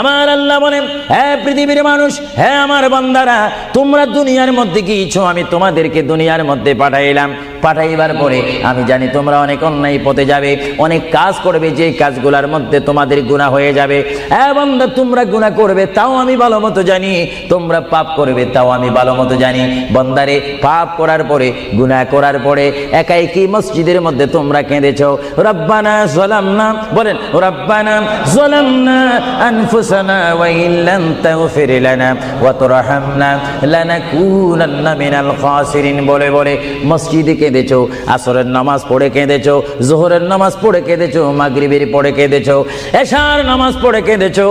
আমার আল্লাহ বলেন, হে পৃথিবীর মানুষ, হে আমার বান্দারা, তোমরা দুনিয়ার মধ্যে কি ইচ্ছো আমি তোমাদেরকে দুনিয়ার মধ্যে পাঠাইলাম। পাঠাইবার পরে আমি জানি তোমরা অনেক অন্যায় পথে যাবে, অনেক কাজ করবে, যে কাজগুলোর মধ্যে তোমাদের গুনাহ হয়ে যাবে। হ্যাঁ বান্দা, তোমরা গুনাহ করবে তাও আমি ভালো মতো জানি, তোমরা পাপ করবে তাও আমি ভালো মতো জানি। বান্দারে, পাপ করার পরে, গুনাহ করার পরে একাই কি মসজিদের মধ্যে তোমরা কেঁদেছো, রব্বানা যালামনা, বলেন রব্বানা যালামনা আনফুসানা ওয়া ইল্লাম তাগফির লানা ওয়া তুরহামনা লানাকুনান্না মিনাল খাসিরিন বলে বলে মসজিদে কেঁদেছো, আসরের নামাজ পড়ে কেঁদেছো, যোহরের নামাজ পড়ে কেঁদেছো, মাগরিবের পড়ে কেঁদেছো, এশার নামাজ পড়ে কেঁদেছো।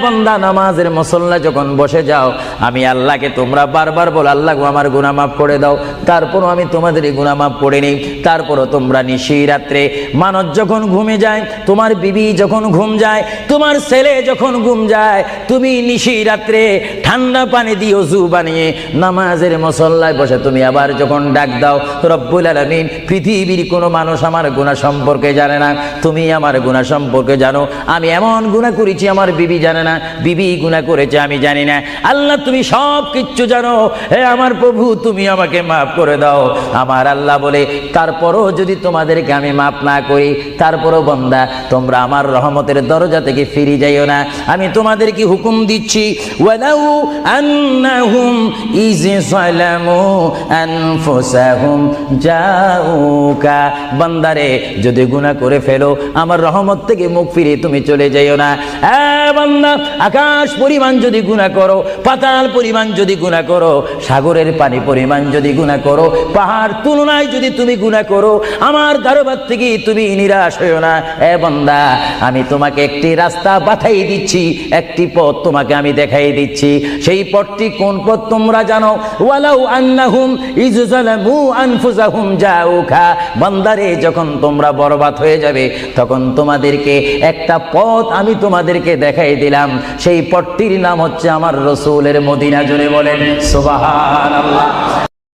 বান্দা, নামাজের মুসল্লা যখন বসে যাও, আমি আল্লাহকে তোমরা বারবার বল, আল্লাহ গো আমার গুনাহ মাফ করে দাও। তারপরও আমি তোমাদের গুনাহ মাফ করে নেই। তারপরও তোমরা নিশি রাত্রে, মানুষ যখন ঘুমে যায়, তোমার বিবি যখন ঘুম যায়, তোমার ছেলে যখন ঘুম যায়, তুমি নিশি রাত্রে ঠান্ডা পানি দিয়ে ওযু বানিয়ে নামাজের মুসল্লায় বসে তুমি আবার যখন ডাক দাও, রব্বুল আলামিন, পৃথিবীর কোনো মানুষ আমার গুনাহ সম্পর্কে জানে না, তুমি আমার গুনাহ সম্পর্কে জানো। আমি এমন গুনাহ করেছি আমার বিবি জানে না, বিবি গুনাহ করেছে আমি জানি না। আল্লাহ, তুমি সব কিচ্ছু জানো। হে আমার প্রভু, তুমি আমাকে মাফ করে দাও। আমার আল্লাহ বলে, তারপরও যদি তোমাদেরকে আমি মাফ না করি, তারপরও বান্দা তোমরা আমার রহমতের দরজা থেকে ফিরে যাইও না। আমি তোমাদেরকে হুকুম দিচ্ছি, ওয়ালাউ আন্নাহুম ইয যালামু আনফুসাহুম জাউকা, বান্দারে যদি গুনাহ করে ফেলো, আমার রহমত থেকে মুখ ফিরে তুমি চলে যাইও না। বান্দা, আকাশ পরিমাণ যদি গুনাহ করো, পাতাল পরিমাণ যদি গুনাহ করো, সাগরের পানি পরিমাণ যদি গুনাহ করো, পাহাড় তুলনায় যদি তুমি গুনাহ করো, আমার দরবার থেকে তুমি নিরাশ হইও না। বান্দা, আমি তোমাকে একটি রাস্তা পাঠাই দিচ্ছি, একটি পথ তোমাকে আমি দেখাই দিচ্ছি। সেই পথটি কোন পথ তোমরা জানো? ওয়ালাউ আন্নাহুম ইয যালামু আনফুসাহুম জাউকা, বান্দারে, যখন তোমরা বরবাদ হয়ে যাবে, তখন তোমাদেরকে একটা পথ আমি তোমাদেরকে দেখাই দিলাম। সেই পথটির নাম হচ্ছে আমার রাসূলের মদিনা। জোরে বলেন সুবহানাল্লাহ।